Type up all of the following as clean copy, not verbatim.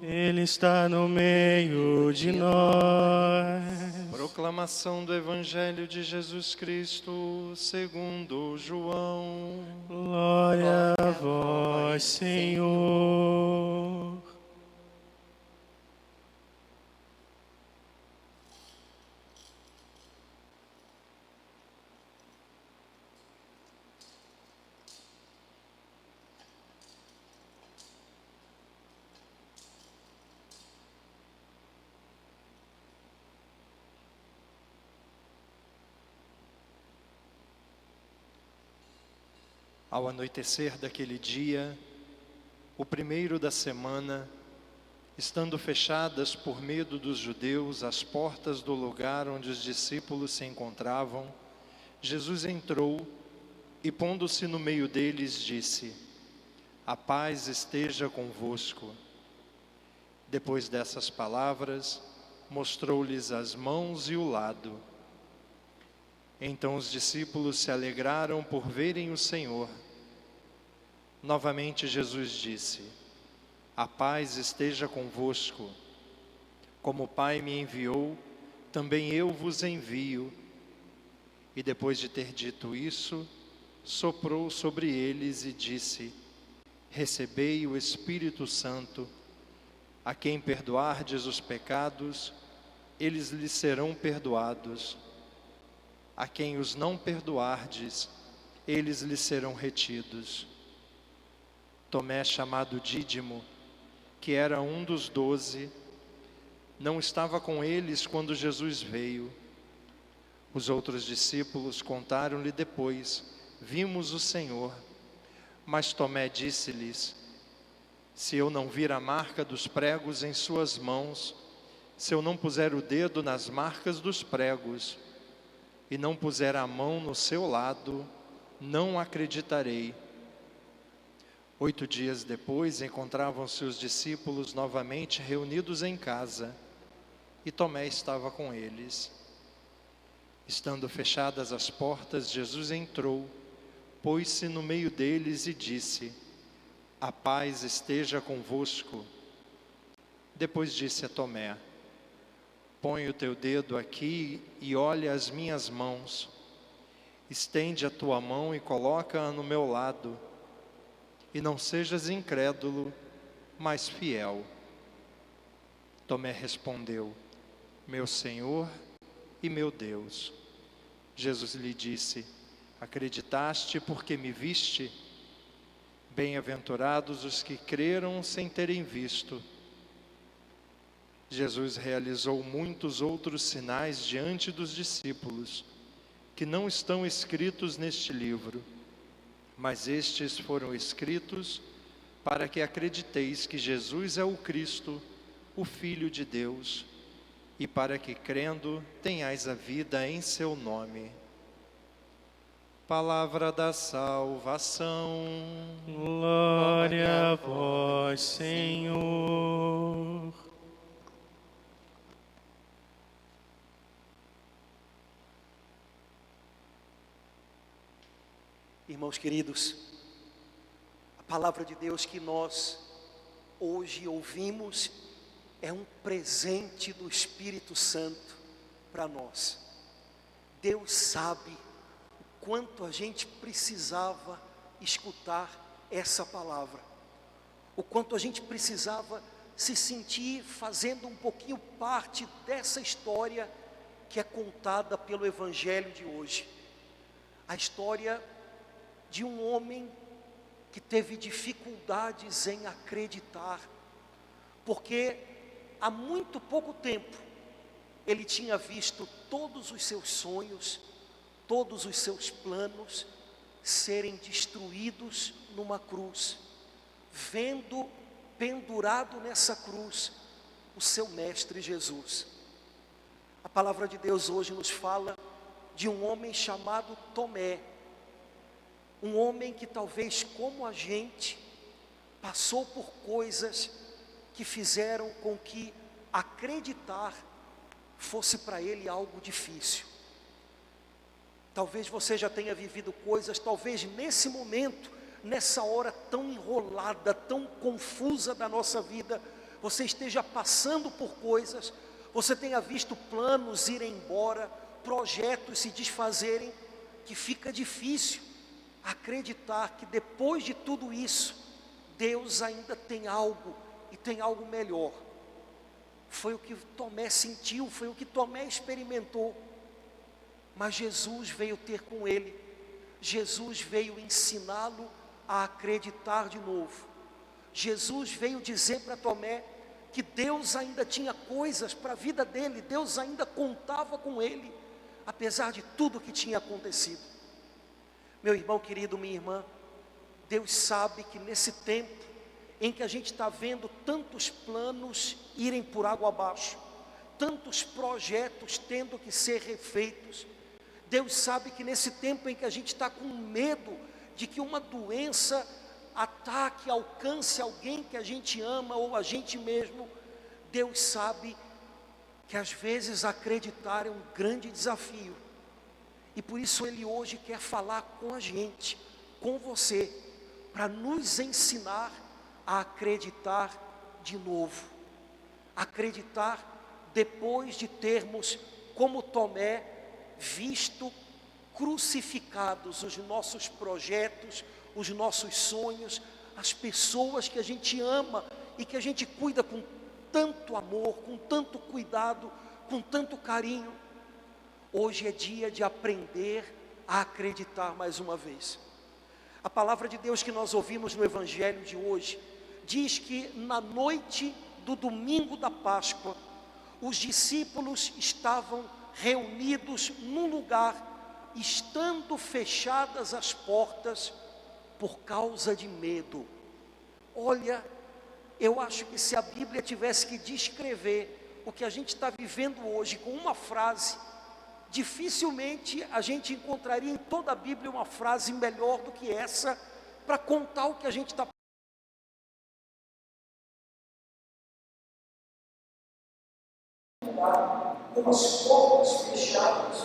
Ele está no meio de nós. Proclamação do Evangelho de Jesus Cristo, segundo João. Glória a vós, Senhor. Ao anoitecer daquele dia, o primeiro da semana, estando fechadas por medo dos judeus as portas do lugar onde os discípulos se encontravam, Jesus entrou e, pondo-se no meio deles, disse: "A paz esteja convosco." Depois dessas palavras, mostrou-lhes as mãos e o lado. Então os discípulos se alegraram por verem o Senhor. Novamente Jesus disse: "A paz esteja convosco. Como o Pai me enviou, também eu vos envio." E depois de ter dito isso, soprou sobre eles e disse: "Recebei o Espírito Santo. A quem perdoardes os pecados, eles lhes serão perdoados. A quem os não perdoardes, eles lhes serão retidos." Tomé, chamado Dídimo, que era um dos 12, não estava com eles quando Jesus veio. Os outros discípulos contaram-lhe depois: "Vimos o Senhor." Mas Tomé disse-lhes: "Se eu não vir a marca dos pregos em suas mãos, se eu não puser o dedo nas marcas dos pregos, e não puser a mão no seu lado, não acreditarei." 8 dias depois, encontravam-se os discípulos novamente reunidos em casa, e Tomé estava com eles. Estando fechadas as portas, Jesus entrou, pôs-se no meio deles e disse: "A paz esteja convosco." Depois disse a Tomé: "Põe o teu dedo aqui e olha as minhas mãos. Estende a tua mão e coloca-a no meu lado. E não sejas incrédulo, mas fiel." Tomé respondeu: "Meu Senhor e meu Deus." Jesus lhe disse: "Acreditaste porque me viste? Bem-aventurados os que creram sem terem visto." Jesus realizou muitos outros sinais diante dos discípulos, que não estão escritos neste livro. Mas estes foram escritos para que acrediteis que Jesus é o Cristo, o Filho de Deus, e para que, crendo, tenhais a vida em seu nome. Palavra da salvação. Glória a vós, Senhor. Irmãos queridos, a palavra de Deus que nós hoje ouvimos é um presente do Espírito Santo para nós. Deus sabe o quanto a gente precisava escutar essa palavra, o quanto a gente precisava se sentir fazendo um pouquinho parte dessa história que é contada pelo Evangelho de hoje. A história de um homem que teve dificuldades em acreditar, porque há muito pouco tempo ele tinha visto todos os seus sonhos, todos os seus planos serem destruídos numa cruz, vendo pendurado nessa cruz o seu mestre Jesus. A palavra de Deus hoje nos fala de um homem chamado Tomé, um homem que talvez como a gente passou por coisas que fizeram com que acreditar fosse para ele algo difícil. Talvez você já tenha vivido coisas, talvez nesse momento, nessa hora tão enrolada, tão confusa da nossa vida, você esteja passando por coisas, você tenha visto planos irem embora, projetos se desfazerem, que fica difícil acreditar que depois de tudo isso, Deus ainda tem algo, e tem algo melhor. Foi o que Tomé sentiu, foi o que Tomé experimentou. Mas Jesus veio ter com ele, Jesus veio ensiná-lo a acreditar de novo. Jesus veio dizer para Tomé que Deus ainda tinha coisas para a vida dele, Deus ainda contava com ele, apesar de tudo que tinha acontecido. Meu irmão querido, minha irmã, Deus sabe que nesse tempo em que a gente está vendo tantos planos irem por água abaixo, tantos projetos tendo que ser refeitos, Deus sabe que nesse tempo em que a gente está com medo de que uma doença ataque, alcance alguém que a gente ama ou a gente mesmo, Deus sabe que às vezes acreditar é um grande desafio. E por isso Ele hoje quer falar com a gente, com você, para nos ensinar a acreditar de novo. Acreditar depois de termos, como Tomé, visto crucificados os nossos projetos, os nossos sonhos, as pessoas que a gente ama e que a gente cuida com tanto amor, com tanto cuidado, com tanto carinho. Hoje é dia de aprender a acreditar mais uma vez. A palavra de Deus que nós ouvimos no Evangelho de hoje diz que na noite do domingo da Páscoa, os discípulos estavam reunidos num lugar, estando fechadas as portas por causa de medo. Olha, eu acho que se a Bíblia tivesse que descrever o que a gente está vivendo hoje com uma frase, dificilmente a gente encontraria em toda a Bíblia uma frase melhor do que essa para contar o que a gente está umas portas fechadas.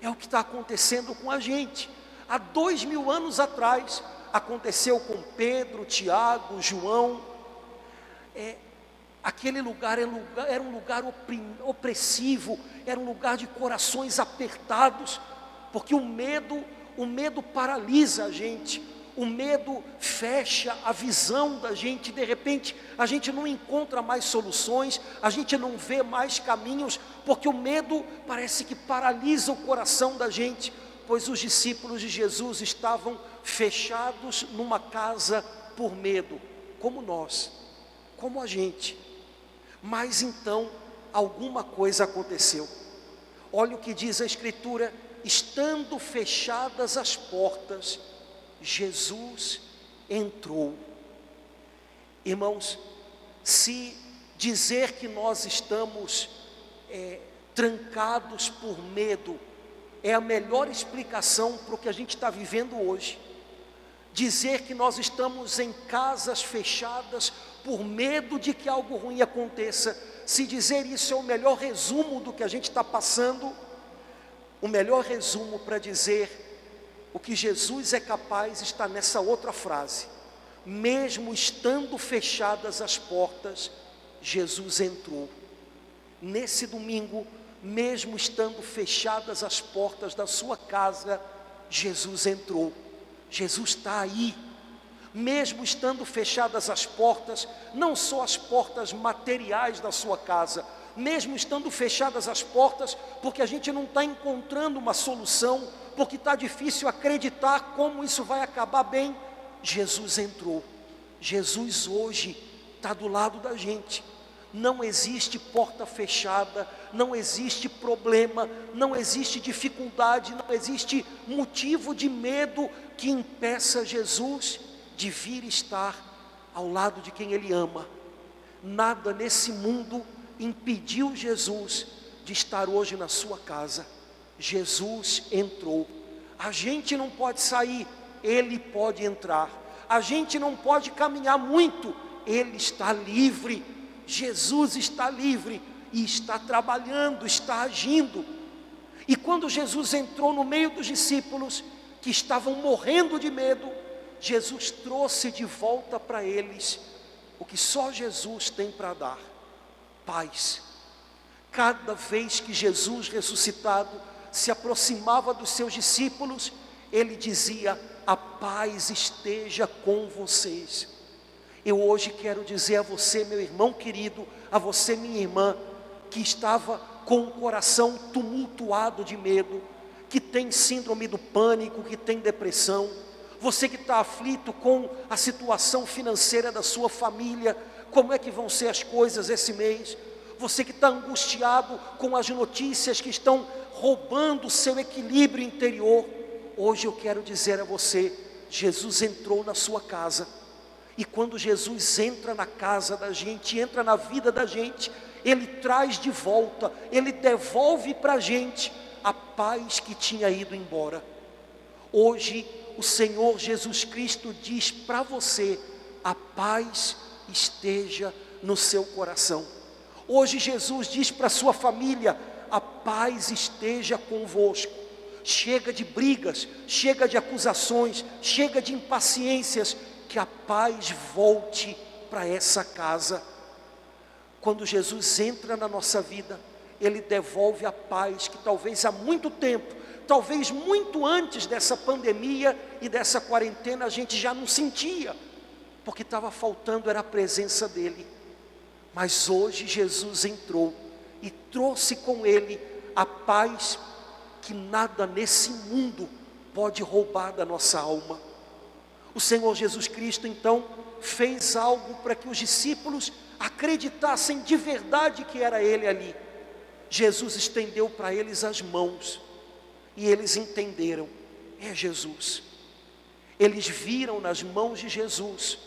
É o que está acontecendo com a gente. Há 2000 anos atrás aconteceu com Pedro, Tiago, João. Aquele lugar era um lugar opressivo, era um lugar de corações apertados, porque o medo paralisa a gente, o medo fecha a visão da gente. De repente a gente não encontra mais soluções, a gente não vê mais caminhos, porque o medo parece que paralisa o coração da gente, pois os discípulos de Jesus estavam fechados numa casa por medo, como nós, como a gente. Mas então alguma coisa aconteceu. Olha o que diz a Escritura: estando fechadas as portas, Jesus entrou. Irmãos, se dizer que nós estamos trancados por medo é a melhor explicação para o que a gente está vivendo hoje, dizer que nós estamos em casas fechadas por medo de que algo ruim aconteça, se dizer isso é o melhor resumo do que a gente está passando, o melhor resumo para dizer o que Jesus é capaz está nessa outra frase: mesmo estando fechadas as portas, Jesus entrou. Nesse domingo, mesmo estando fechadas as portas da sua casa, Jesus entrou. Jesus está aí. Mesmo estando fechadas as portas, não só as portas materiais da sua casa, mesmo estando fechadas as portas, porque a gente não está encontrando uma solução, porque está difícil acreditar como isso vai acabar bem, Jesus entrou. Jesus hoje está do lado da gente. Não existe porta fechada, não existe problema, não existe dificuldade, não existe motivo de medo que impeça Jesus de vir estar ao lado de quem Ele ama. Nada nesse mundo impediu Jesus de estar hoje na sua casa. Jesus entrou. A gente não pode sair, Ele pode entrar. A gente não pode caminhar muito, Ele está livre. Jesus está livre e está trabalhando, está agindo. E quando Jesus entrou no meio dos discípulos que estavam morrendo de medo, Jesus trouxe de volta para eles o que só Jesus tem para dar: paz. Cada vez que Jesus ressuscitado se aproximava dos seus discípulos, ele dizia: a paz esteja com vocês. Eu hoje quero dizer a você, meu irmão querido, a você, minha irmã, que estava com o coração tumultuado de medo, que tem síndrome do pânico, que tem depressão, você que está aflito com a situação financeira da sua família, como é que vão ser as coisas esse mês? Você que está angustiado com as notícias que estão roubando o seu equilíbrio interior, hoje eu quero dizer a você: Jesus entrou na sua casa, e quando Jesus entra na casa da gente, entra na vida da gente, Ele traz de volta, Ele devolve para a gente a paz que tinha ido embora. Hoje o Senhor Jesus Cristo diz para você: a paz esteja no seu coração. Hoje Jesus diz para a sua família: a paz esteja convosco. Chega de brigas, chega de acusações, chega de impaciências, que a paz volte para essa casa. Quando Jesus entra na nossa vida, Ele devolve a paz que talvez há muito tempo, talvez muito antes dessa pandemia e dessa quarentena, a gente já não sentia, porque estava faltando era a presença dEle. Mas hoje Jesus entrou e trouxe com Ele a paz que nada nesse mundo pode roubar da nossa alma. O Senhor Jesus Cristo então fez algo para que os discípulos acreditassem de verdade que era Ele ali. Jesus estendeu para eles as mãos, e eles entenderam: é Jesus. Eles viram nas mãos de Jesus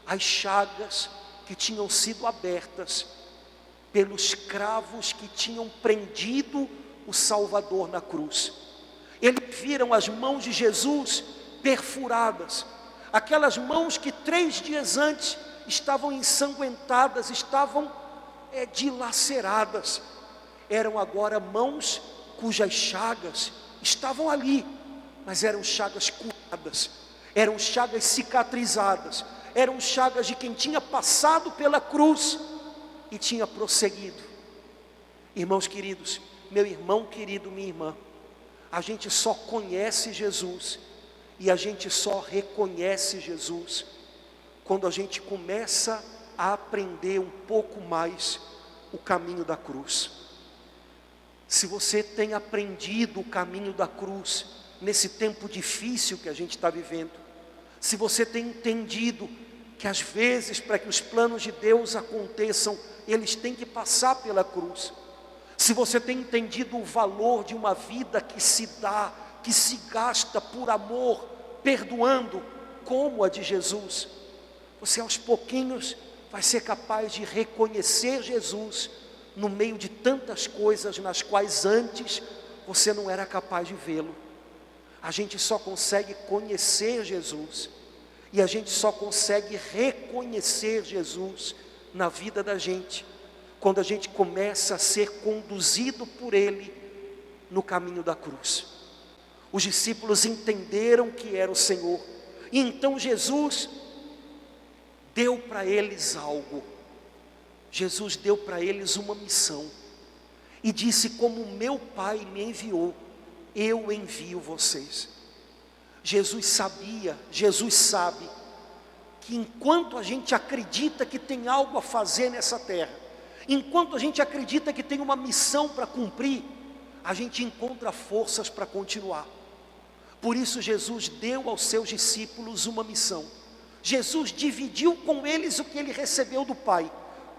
as chagas que tinham sido abertas pelos cravos que tinham prendido o Salvador na cruz. Eles viram as mãos de Jesus perfuradas, aquelas mãos que 3 dias antes estavam ensanguentadas, estavam dilaceradas, eram agora mãos cujas chagas estavam ali, mas eram chagas curadas, eram chagas cicatrizadas, eram chagas de quem tinha passado pela cruz e tinha prosseguido. Irmãos queridos, meu irmão querido, minha irmã, a gente só conhece Jesus e a gente só reconhece Jesus quando a gente começa a aprender um pouco mais o caminho da cruz. Se você tem aprendido o caminho da cruz nesse tempo difícil que a gente está vivendo, se você tem entendido que às vezes para que os planos de Deus aconteçam, eles têm que passar pela cruz, se você tem entendido o valor de uma vida que se dá, que se gasta por amor, perdoando, como a de Jesus, você aos pouquinhos vai ser capaz de reconhecer Jesus no meio de tantas coisas nas quais antes você não era capaz de vê-lo. A gente só consegue conhecer Jesus e a gente só consegue reconhecer Jesus na vida da gente quando a gente começa a ser conduzido por Ele no caminho da cruz. Os discípulos entenderam que era o Senhor, e então Jesus deu para eles algo. Jesus deu para eles uma missão e disse: como meu Pai me enviou, eu envio vocês. Jesus sabia, Jesus sabe que enquanto a gente acredita que tem algo a fazer nessa terra, enquanto a gente acredita que tem uma missão para cumprir, a gente encontra forças para continuar. Por isso Jesus deu aos seus discípulos uma missão. Jesus dividiu com eles o que ele recebeu do Pai.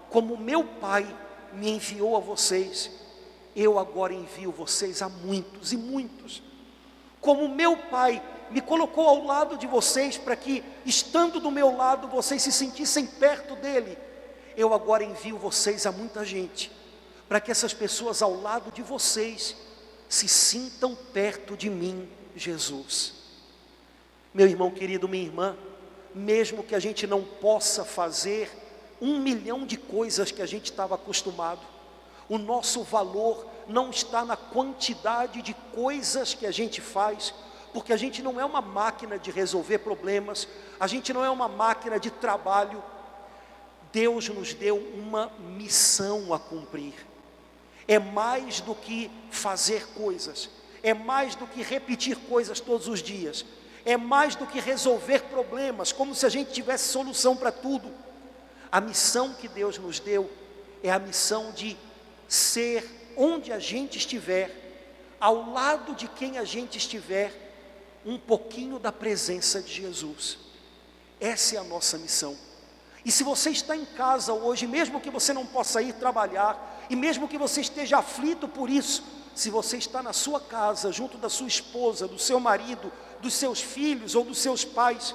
Como meu Pai me enviou a vocês, eu agora envio vocês a muitos e muitos. Como meu Pai me colocou ao lado de vocês para que, estando do meu lado, vocês se sentissem perto dele, eu agora envio vocês a muita gente, para que essas pessoas ao lado de vocês se sintam perto de mim, Jesus. Meu irmão querido, minha irmã, mesmo que a gente não possa fazer 1 milhão de coisas que a gente estava acostumado, o nosso valor não está na quantidade de coisas que a gente faz, porque a gente não é uma máquina de resolver problemas, a gente não é uma máquina de trabalho. Deus nos deu uma missão a cumprir. É mais do que fazer coisas, é mais do que repetir coisas todos os dias, é mais do que resolver problemas, como se a gente tivesse solução para tudo. A missão que Deus nos deu é a missão de ser, onde a gente estiver, ao lado de quem a gente estiver, um pouquinho da presença de Jesus. Essa é a nossa missão. E se você está em casa hoje, mesmo que você não possa ir trabalhar, e mesmo que você esteja aflito por isso, se você está na sua casa, junto da sua esposa, do seu marido, dos seus filhos ou dos seus pais,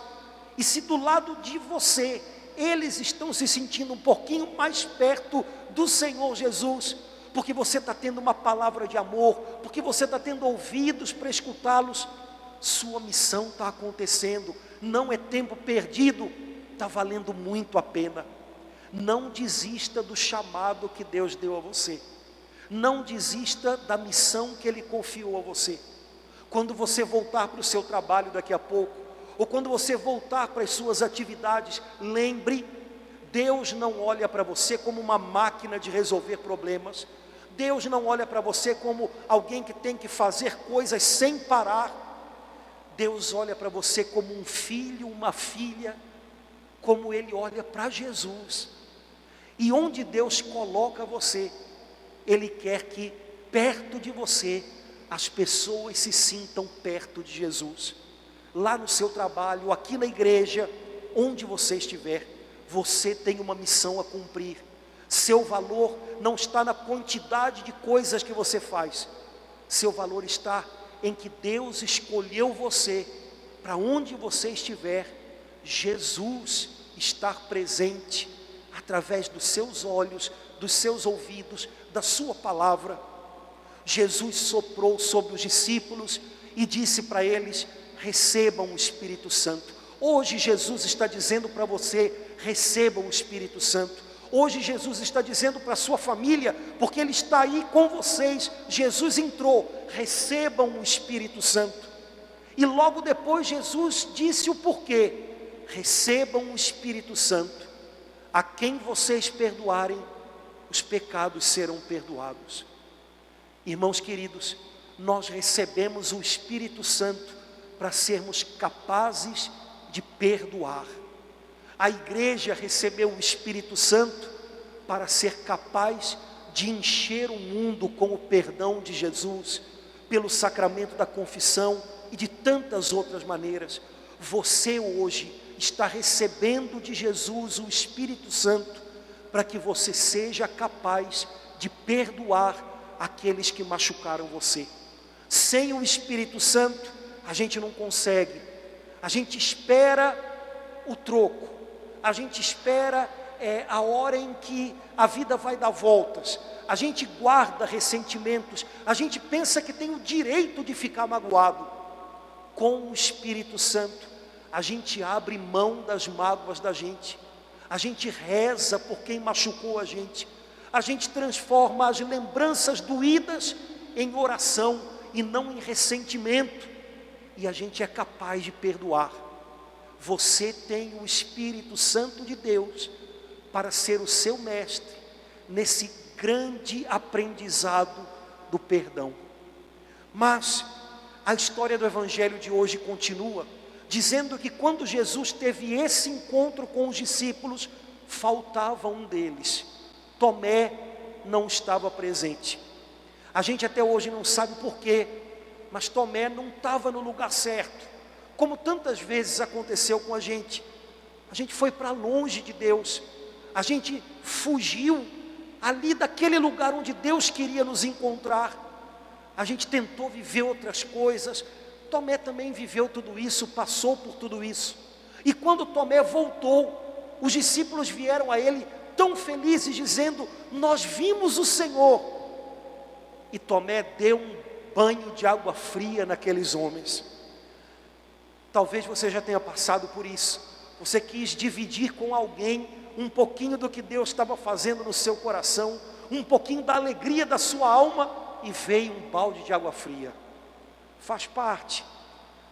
e se do lado de você, eles estão se sentindo um pouquinho mais perto do Senhor Jesus, porque você está tendo uma palavra de amor, porque você está tendo ouvidos para escutá-los, sua missão está acontecendo, não é tempo perdido, está valendo muito a pena. Não desista do chamado que Deus deu a você, não desista da missão que Ele confiou a você. Quando você voltar para o seu trabalho daqui a pouco, ou quando você voltar para as suas atividades, lembre, Deus não olha para você como uma máquina de resolver problemas, Deus não olha para você como alguém que tem que fazer coisas sem parar, Deus olha para você como um filho, uma filha, como Ele olha para Jesus. E onde Deus coloca você, Ele quer que perto de você, as pessoas se sintam perto de Jesus. Lá no seu trabalho, aqui na igreja, onde você estiver, você tem uma missão a cumprir. Seu valor não está na quantidade de coisas que você faz, seu valor está em que Deus escolheu você, para onde você estiver, Jesus estar presente, através dos seus olhos, dos seus ouvidos, da sua palavra. Jesus soprou sobre os discípulos e disse para eles: recebam o Espírito Santo. Hoje Jesus está dizendo para você: recebam o Espírito Santo. Hoje Jesus está dizendo para a sua família, porque Ele está aí com vocês, Jesus entrou, recebam o Espírito Santo. E logo depois Jesus disse o porquê: recebam o Espírito Santo. A quem vocês perdoarem, os pecados serão perdoados. Irmãos queridos, nós recebemos o Espírito Santo para sermos capazes de perdoar. A igreja recebeu o Espírito Santo para ser capaz de encher o mundo com o perdão de Jesus, pelo sacramento da confissão e de tantas outras maneiras. Você hoje está recebendo de Jesus o Espírito Santo para que você seja capaz de perdoar aqueles que machucaram você. Sem o Espírito Santo, a gente não consegue. A gente espera o troco, a gente espera a hora em que a vida vai dar voltas, a gente guarda ressentimentos, a gente pensa que tem o direito de ficar magoado. Com o Espírito Santo, a gente abre mão das mágoas da gente, a gente reza por quem machucou a gente transforma as lembranças doídas em oração e não em ressentimento, e a gente é capaz de perdoar. Você tem o Espírito Santo de Deus para ser o seu mestre nesse grande aprendizado do perdão. Mas a história do Evangelho de hoje continua dizendo que quando Jesus teve esse encontro com os discípulos, faltava um deles. Tomé não estava presente. A gente até hoje não sabe porquê, mas Tomé não estava no lugar certo. Como tantas vezes aconteceu com a gente foi para longe de Deus, a gente fugiu ali daquele lugar onde Deus queria nos encontrar, a gente tentou viver outras coisas. Tomé também viveu tudo isso, passou por tudo isso, e quando Tomé voltou, os discípulos vieram a ele tão felizes, dizendo: nós vimos o Senhor. E Tomé deu um banho de água fria naqueles homens. Talvez você já tenha passado por isso. Você quis dividir com alguém um pouquinho do que Deus estava fazendo no seu coração, um pouquinho da alegria da sua alma, e veio um balde de água fria. Faz parte.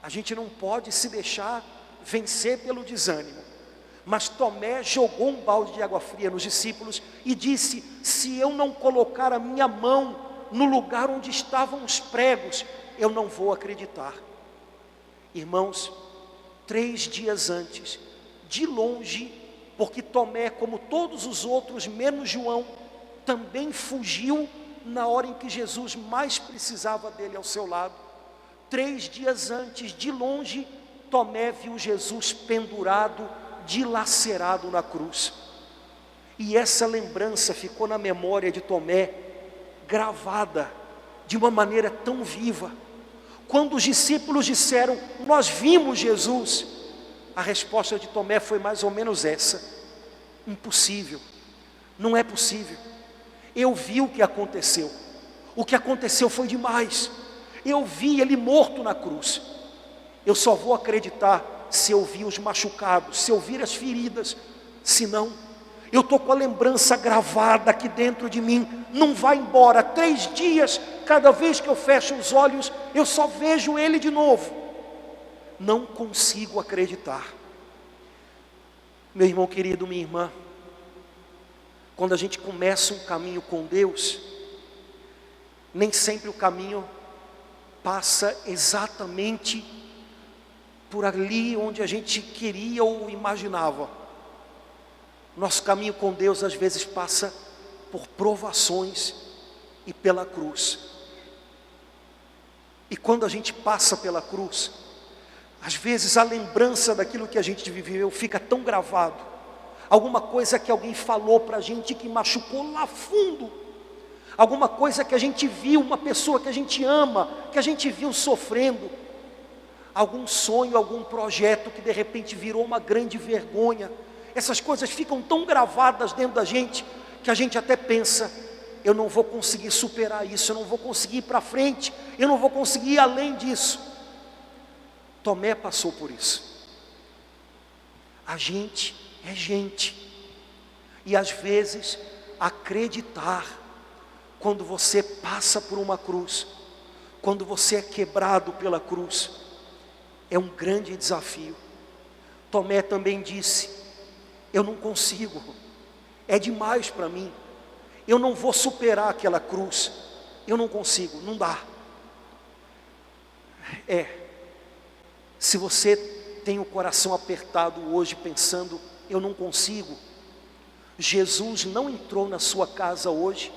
A gente não pode se deixar vencer pelo desânimo. Mas Tomé jogou um balde de água fria nos discípulos e disse: se eu não colocar a minha mão no lugar onde estavam os pregos, eu não vou acreditar. Irmãos, 3 dias antes, de longe, porque Tomé, como todos os outros, menos João, também fugiu na hora em que Jesus mais precisava dele ao seu lado. 3 dias antes, de longe, Tomé viu Jesus pendurado, dilacerado na cruz. E essa lembrança ficou na memória de Tomé, gravada de uma maneira tão viva. Quando os discípulos disseram: nós vimos Jesus, a resposta de Tomé foi mais ou menos essa: impossível, não é possível. Eu vi o que aconteceu foi demais. Eu vi ele morto na cruz. Eu só vou acreditar se eu vir os machucados, se eu vir as feridas. Senão, eu estou com a lembrança gravada aqui dentro de mim, não vai embora. 3 dias, cada vez que eu fecho os olhos, eu só vejo ele de novo. Não consigo acreditar. Meu irmão querido, minha irmã, quando a gente começa um caminho com Deus, nem sempre o caminho passa exatamente por ali onde a gente queria ou imaginava. Nosso caminho com Deus às vezes passa por provações e pela cruz. E quando a gente passa pela cruz, às vezes a lembrança daquilo que a gente viveu fica tão gravado. Alguma coisa que alguém falou para a gente que machucou lá fundo. Alguma coisa que a gente viu, uma pessoa que a gente ama, que a gente viu sofrendo. Algum sonho, algum projeto que de repente virou uma grande vergonha. Essas coisas ficam tão gravadas dentro da gente, que a gente até pensa: eu não vou conseguir superar isso, eu não vou conseguir ir para frente, eu não vou conseguir ir além disso. Tomé passou por isso. A gente é gente. E às vezes, acreditar, quando você passa por uma cruz, quando você é quebrado pela cruz, é um grande desafio. Tomé também disse: eu não consigo, é demais para mim, eu não vou superar aquela cruz, eu não consigo, não dá. Se você tem o coração apertado hoje pensando: eu não consigo, Jesus não entrou na sua casa hoje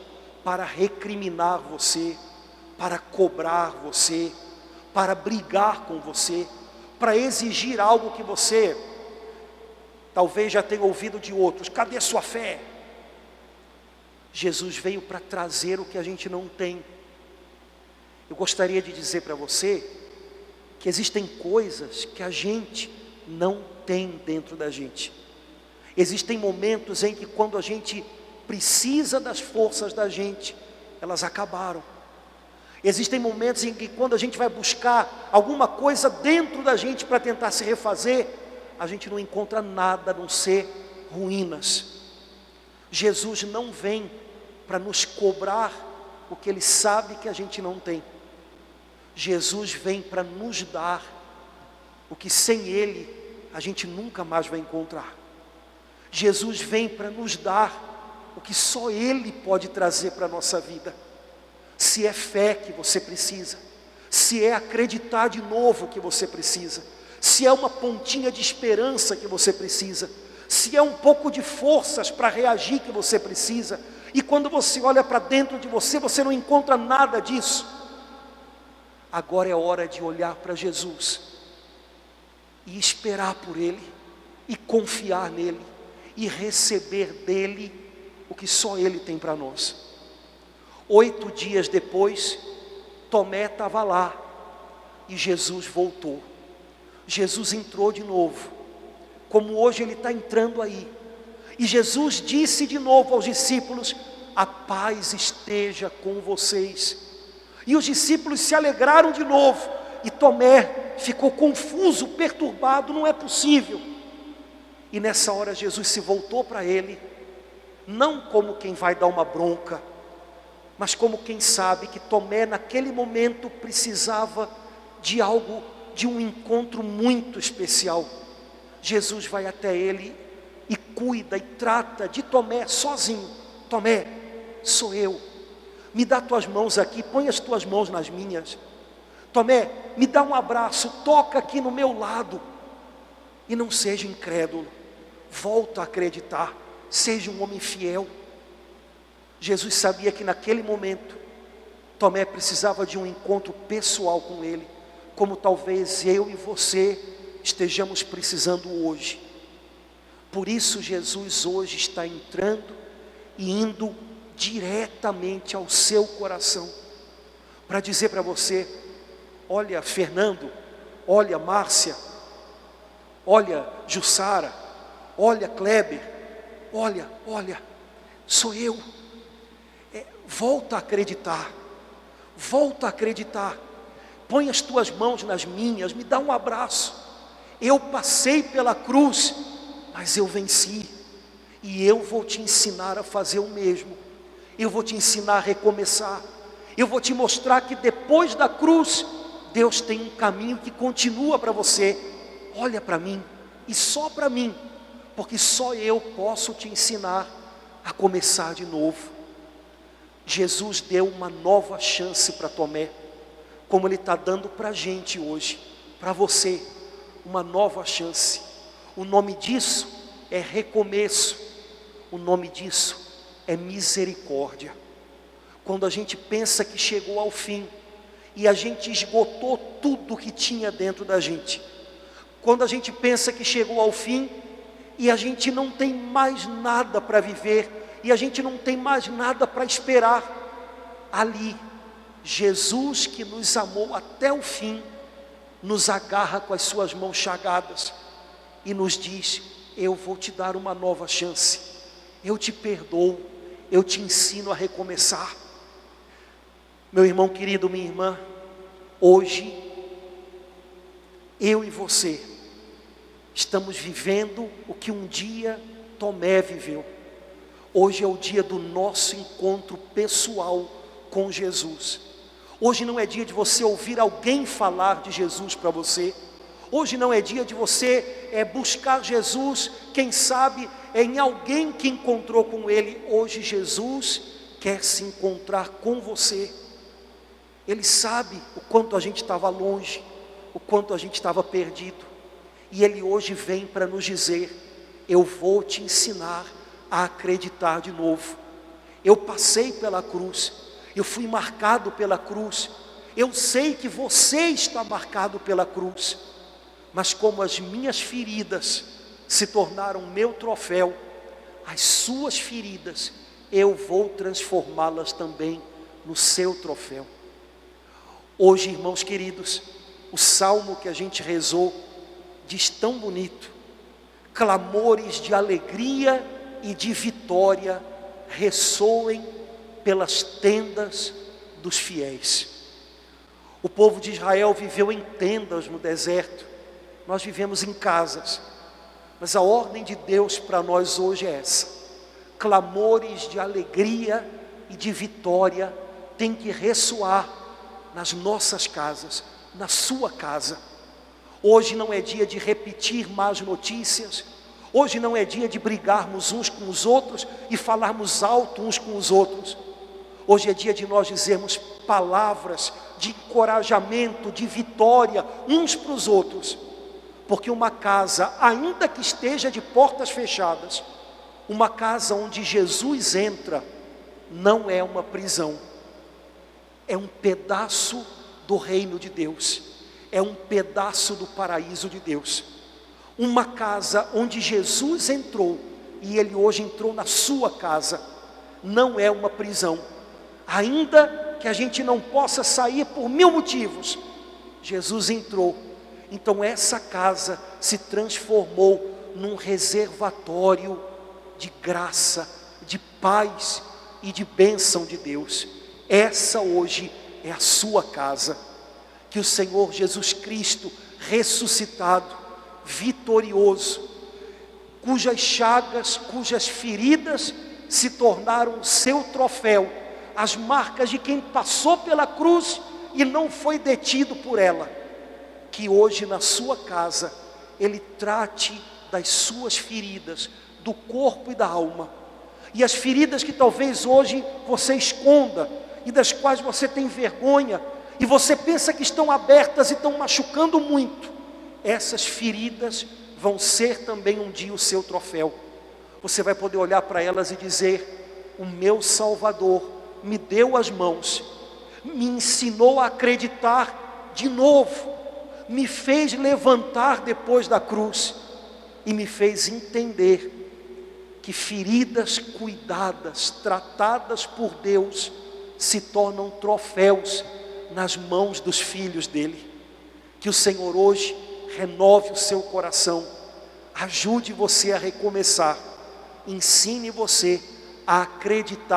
para recriminar você, para cobrar você, para brigar com você, para exigir algo que você talvez já tenha ouvido de outros. Cadê a sua fé? Jesus veio para trazer o que a gente não tem. Eu gostaria de dizer para você que existem coisas que a gente não tem dentro da gente. Existem momentos em que, quando a gente precisa das forças da gente, elas acabaram. Existem momentos em que, quando a gente vai buscar alguma coisa dentro da gente para tentar se refazer, a gente não encontra nada a não ser ruínas. Jesus não vem para nos cobrar o que Ele sabe que a gente não tem. Jesus vem para nos dar o que sem Ele a gente nunca mais vai encontrar. Jesus vem para nos dar o que só Ele pode trazer para a nossa vida. Se é fé que você precisa, se é acreditar de novo que você precisa, se é uma pontinha de esperança que você precisa, se é um pouco de forças para reagir que você precisa, e quando você olha para dentro de você, você não encontra nada disso. Agora é hora de olhar para Jesus e esperar por Ele, e confiar nele, e receber dele o que só Ele tem para nós. 8 dias depois, Tomé estava lá, e Jesus voltou. Jesus entrou de novo, como hoje Ele está entrando aí. E Jesus disse de novo aos discípulos: a paz esteja com vocês. E os discípulos se alegraram de novo, e Tomé ficou confuso, perturbado: não é possível. E nessa hora Jesus se voltou para ele, não como quem vai dar uma bronca, mas como quem sabe que Tomé naquele momento precisava de algo, de um encontro muito especial. Jesus vai até ele e cuida e trata de Tomé sozinho. Tomé, sou eu. Me dá tuas mãos aqui, põe as tuas mãos nas minhas. Tomé, me dá um abraço, toca aqui no meu lado. E não seja incrédulo, volta a acreditar, seja um homem fiel. Jesus sabia que naquele momento, Tomé precisava de um encontro pessoal com Ele, como talvez eu e você estejamos precisando hoje. Por isso Jesus hoje está entrando e indo diretamente ao seu coração, para dizer para você: olha Fernando, olha Márcia, olha Jussara, olha Kleber, olha, sou eu. Volta a acreditar, põe as tuas mãos nas minhas, me dá um abraço. Eu passei pela cruz, mas eu venci, e eu vou te ensinar a fazer o mesmo. Eu vou te ensinar a recomeçar, eu vou te mostrar que depois da cruz, Deus tem um caminho que continua para você. Olha para mim, e só para mim, porque só eu posso te ensinar a começar de novo. Jesus deu uma nova chance para Tomé, como Ele está dando para a gente hoje, para você, uma nova chance. O nome disso é recomeço, o nome disso é misericórdia. Quando a gente pensa que chegou ao fim, e a gente esgotou tudo que tinha dentro da gente, quando a gente pensa que chegou ao fim, e a gente não tem mais nada para viver, e a gente não tem mais nada para esperar, ali, Jesus, que nos amou até o fim, nos agarra com as suas mãos chagadas, e nos diz: eu vou te dar uma nova chance, eu te perdoo, eu te ensino a recomeçar. Meu irmão querido, minha irmã, hoje, eu e você, estamos vivendo o que um dia Tomé viveu. Hoje é o dia do nosso encontro pessoal com Jesus. Hoje não é dia de você ouvir alguém falar de Jesus para você. Hoje não é dia de você buscar Jesus, quem sabe, em alguém que encontrou com Ele. Hoje Jesus quer se encontrar com você. Ele sabe o quanto a gente estava longe, o quanto a gente estava perdido. E Ele hoje vem para nos dizer: eu vou te ensinar a acreditar de novo. Eu passei pela cruz, eu fui marcado pela cruz, eu sei que você está marcado pela cruz, mas como as minhas feridas se tornaram meu troféu, as suas feridas eu vou transformá-las também no seu troféu. Hoje, irmãos queridos, o salmo que a gente rezou diz tão bonito: clamores de alegria e de vitória ressoem pelas tendas dos fiéis. O povo de Israel viveu em tendas no deserto, nós vivemos em casas, mas a ordem de Deus para nós hoje é essa: clamores de alegria e de vitória tem que ressoar nas nossas casas, na sua casa. Hoje não é dia de repetir más notícias, hoje não é dia de brigarmos uns com os outros e falarmos alto uns com os outros. Hoje é dia de nós dizermos palavras de encorajamento, de vitória uns para os outros, porque uma casa, ainda que esteja de portas fechadas, uma casa onde Jesus entra, não é uma prisão, é um pedaço do reino de Deus, é um pedaço do paraíso de Deus. Uma casa onde Jesus entrou, e Ele hoje entrou na sua casa, não é uma prisão. Ainda que a gente não possa sair por 1000 motivos, Jesus entrou. Então essa casa se transformou num reservatório de graça, de paz e de bênção de Deus. Essa hoje é a sua casa. Que o Senhor Jesus Cristo ressuscitado, vitorioso, cujas chagas, cujas feridas se tornaram o seu troféu, as marcas de quem passou pela cruz e não foi detido por ela, que hoje na sua casa Ele trate das suas feridas, do corpo e da alma. E as feridas que talvez hoje você esconda e das quais você tem vergonha, e você pensa que estão abertas e estão machucando muito, essas feridas vão ser também um dia o seu troféu. Você vai poder olhar para elas e dizer: o meu Salvador me deu as mãos, me ensinou a acreditar de novo, me fez levantar depois da cruz e me fez entender que feridas cuidadas, tratadas por Deus, se tornam troféus nas mãos dos filhos dele. Que o Senhor hoje renove o seu coração, ajude você a recomeçar, ensine você a acreditar